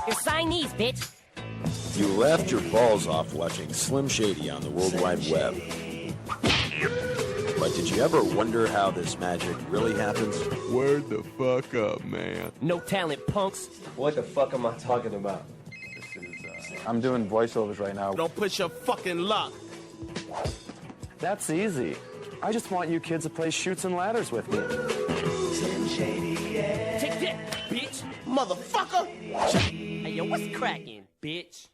You're Siamese, bitch. You laughed your balls off watching Slim Shady on the World Wide Web. But did you ever wonder how this magic really happens? Word the fuck up, man. No talent, punks. What the fuck am I talking about? I'm doing voiceovers right now. Don't push your fucking luck. That's easy. I just want you kids to play Chutes and Ladders with me. Slim Shady, yeah. Take that, bitch. Motherfucker! Hey, yo, what's cracking, bitch?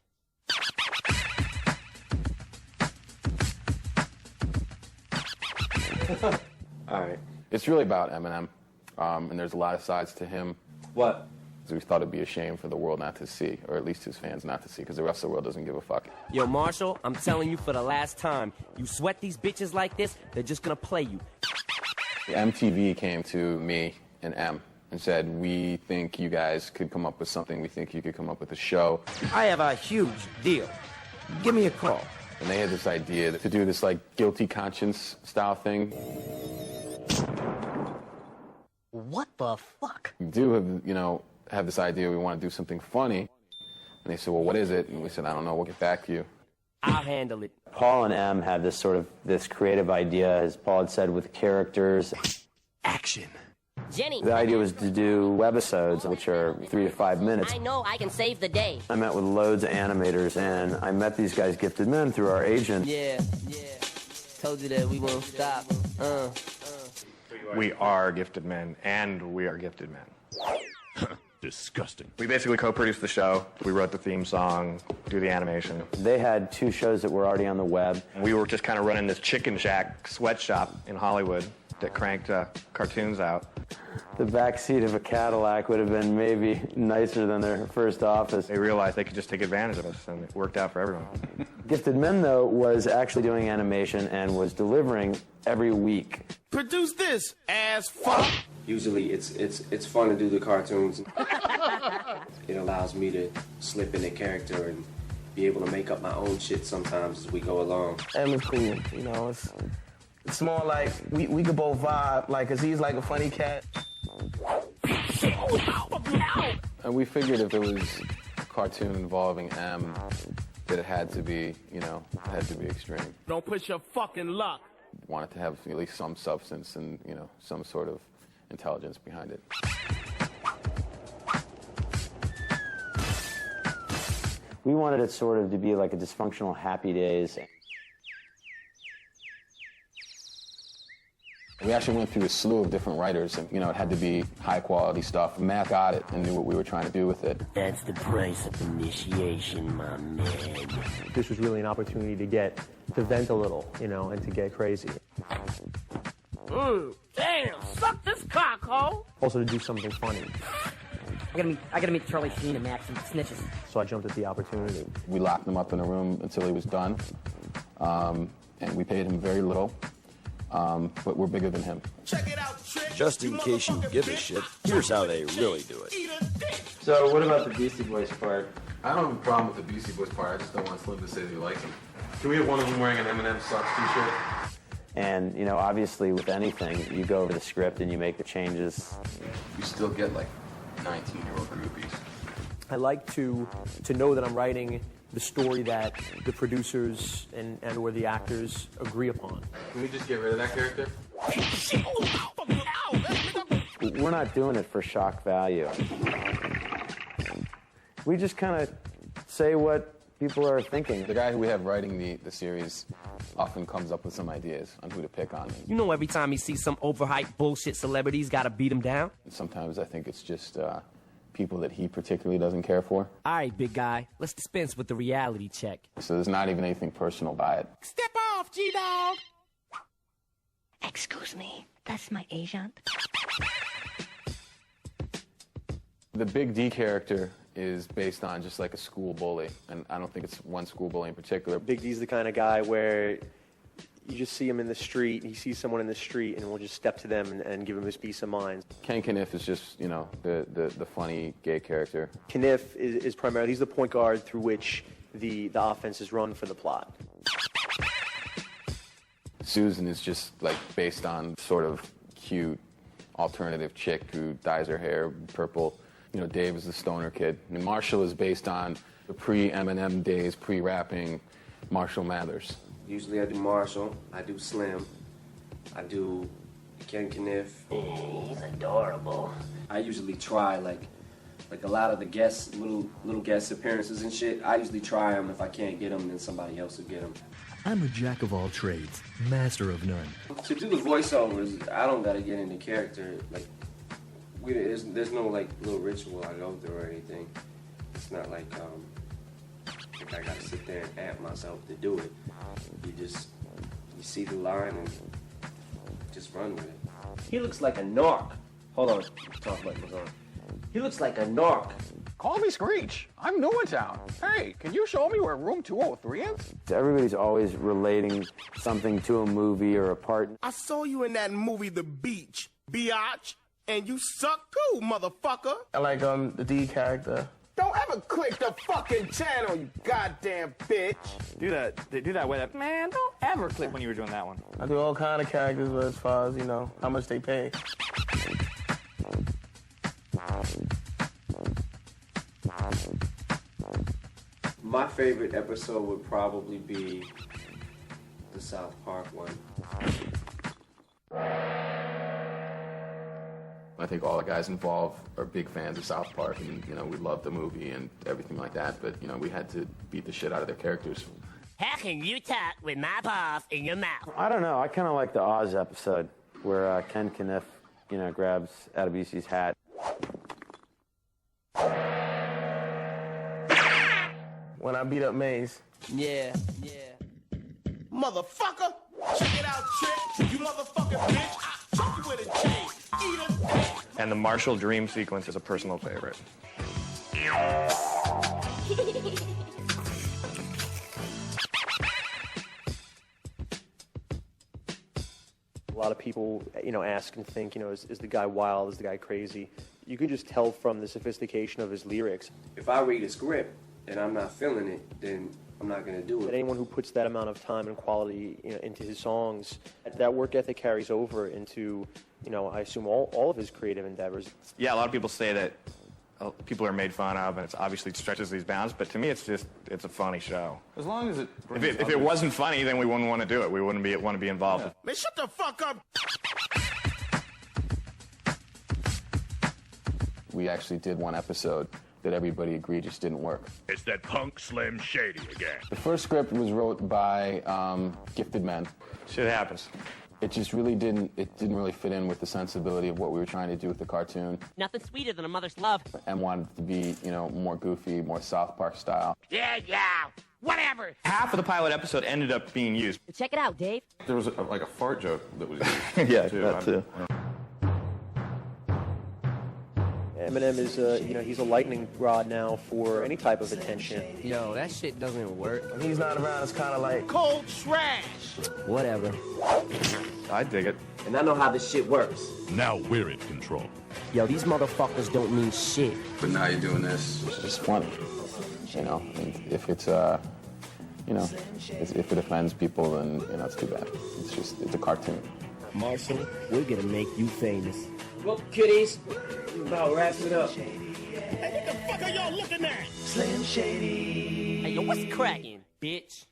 All right. It's really about Eminem, and there's a lot of sides to him. What? So we thought it'd be a shame for the world not to see, or at least his fans not to see, because the rest of the world doesn't give a fuck. Yo, Marshall, I'm telling you for the last time, you sweat these bitches like this, they're just gonna play you. MTV came to me and M and said, we think you guys could come up with something. We think you could come up with a show. I have a huge deal. Give me a call. And they had this idea to do this, like, guilty conscience style thing. What the fuck? We do have this idea we want to do something funny. And they said, well, what is it? And we said, I don't know, we'll get back to you. I'll handle it. Paul and M have this creative idea, as Paul had said, with characters. Action. Jenny. The idea was to do webisodes, which are 3 to 5 minutes. I know I can save the day. I met with loads of animators, and I met these guys, Gifted Men, through our agent. Yeah. Told you that we won't stop. We are gifted men, and we are gifted men. Disgusting. We basically co-produced the show. We wrote the theme song, do the animation. They had 2 shows that were already on the web. We were just kind of running this chicken shack sweatshop in Hollywood that cranked cartoons out. The back seat of a Cadillac would have been maybe nicer than their first office. They realized they could just take advantage of us, and it worked out for everyone. Gifted Men, though, was actually doing animation and was delivering every week. Produce this, ass fuck. Usually it's fun to do the cartoons. It allows me to slip in a character and be able to make up my own shit sometimes as we go along. Em is cool, you know. It's more like we could both vibe, like, cause he's like a funny cat. And we figured if it was a cartoon involving M, that it had to be, extreme. Don't push your fucking luck. Wanted to have at least some substance and, some sort of intelligence behind it. We wanted it sort of to be like a dysfunctional Happy Days. We actually went through a slew of different writers, and, it had to be high-quality stuff. Matt got it and knew what we were trying to do with it. That's the price of initiation, my man. This was really an opportunity to vent a little, and to get crazy. Damn, suck this cock, ho! Also to do something funny. I gotta meet Charlie Sheen and Max and snitches. So I jumped at the opportunity. We locked him up in a room until he was done, and we paid him very little. But we're bigger than him. Check it out, trick. Just in case you give a shit, here's how they really do it. So what about the Beastie Boys part? I don't have a problem with the Beastie Boys part. I just don't want Slim to say he likes them. Can we have one of them wearing an Eminem Sucks t-shirt? And, obviously with anything, you go over the script and you make the changes. You still get, 19-year-old groupies. I like to know that I'm writing the story that the producers and or the actors agree upon. Can we just get rid of that character? We're not doing it for shock value. We just kind of say what people are thinking. The guy who we have writing the series often comes up with some ideas on who to pick on. Every time he sees some overhyped bullshit celebrities, gotta beat him down? And sometimes I think it's just people that he particularly doesn't care for. All right, big guy, let's dispense with the reality check. So there's not even anything personal by it. Step off, G-Dog! Excuse me, that's my agent. The Big D character is based on just like a school bully, and I don't think it's one school bully in particular. Big D's the kind of guy where you just see him in the street, he sees someone in the street, and we'll just step to them and give him his peace of mind. Ken Kniff is just, the funny gay character. Kniff is primarily, he's the point guard through which the offense is run for the plot. Susan is just based on sort of cute alternative chick who dyes her hair purple. Dave is the stoner kid. And Marshall is based on the pre-Eminem days, pre-rapping Marshall Mathers. Usually I do Marshall, I do Slim, I do Ken Kniff. He's adorable. I usually try like a lot of the guest little guest appearances and shit. I usually try them. If I can't get them, then somebody else will get them. I'm a jack of all trades, master of none. To do the voiceovers, I don't gotta get into character. Like there's no like little ritual I go through or anything. It's not like I gotta sit there and amp myself to do it. You see the line and just run with it. He looks like a narc. Hold on, talk about this on. He looks like a narc. Call me Screech. I'm new in town. Hey, can you show me where room 203 is? Everybody's always relating something to a movie or a part. I saw you in that movie, The Beach, biatch, and you suck too, motherfucker. I like the D character. Don't ever click the fucking channel, you goddamn bitch. Do that way. Man, don't ever click when you were doing that one. I do all kind of characters, but as far as, how much they pay. My favorite episode would probably be the South Park one. I think all the guys involved are big fans of South Park, and we love the movie and everything like that. But we had to beat the shit out of their characters. How can you talk with my balls in your mouth? I don't know. I kind of like the Oz episode where Ken Kniff, grabs Adebisi's hat. When I beat up Maze. Yeah. Motherfucker, check it out, Trick. You motherfucking bitch. I choke you with a chain. Eat him. And the Marshall dream sequence is a personal favorite. A lot of people, ask and think, is the guy wild? Is the guy crazy? You can just tell from the sophistication of his lyrics. If I read a script and I'm not feeling it, then I'm not going to do it. That anyone who puts that amount of time and quality into his songs, that work ethic carries over into, I assume all of his creative endeavors. Yeah, a lot of people say that people are made fun of, and it's obviously stretches these bounds. But to me, it's a funny show. As long as it. If it wasn't funny, then we wouldn't want to do it. We wouldn't want to be involved. Yeah. Man, shut the fuck up. We actually did one episode that everybody agreed just didn't work. It's that punk Slim Shady again. The first script was wrote by gifted men. Shit happens. It just really didn't really fit in with the sensibility of what we were trying to do with the cartoon. Nothing sweeter than a mother's love. And wanted to be, more goofy, more South Park style. Yeah, whatever. Half of the pilot episode ended up being used. Check it out, Dave. There was a fart joke that was used. Yeah, that too. Eminem is, he's a lightning rod now for any type of attention. Yo, that shit doesn't work. When he's not around, it's kind of like cold trash. Whatever. I dig it. And I know how this shit works. Now we're in control. Yo, these motherfuckers don't mean shit. But now you're doing this. It's just funny. And if it's, if it offends people, then, it's too bad. It's a cartoon. Marshall, we're gonna make you famous. Well, kiddies, about wrapping it up. Hey, what the fuck are y'all looking at? Hey, yo, what's cracking, bitch?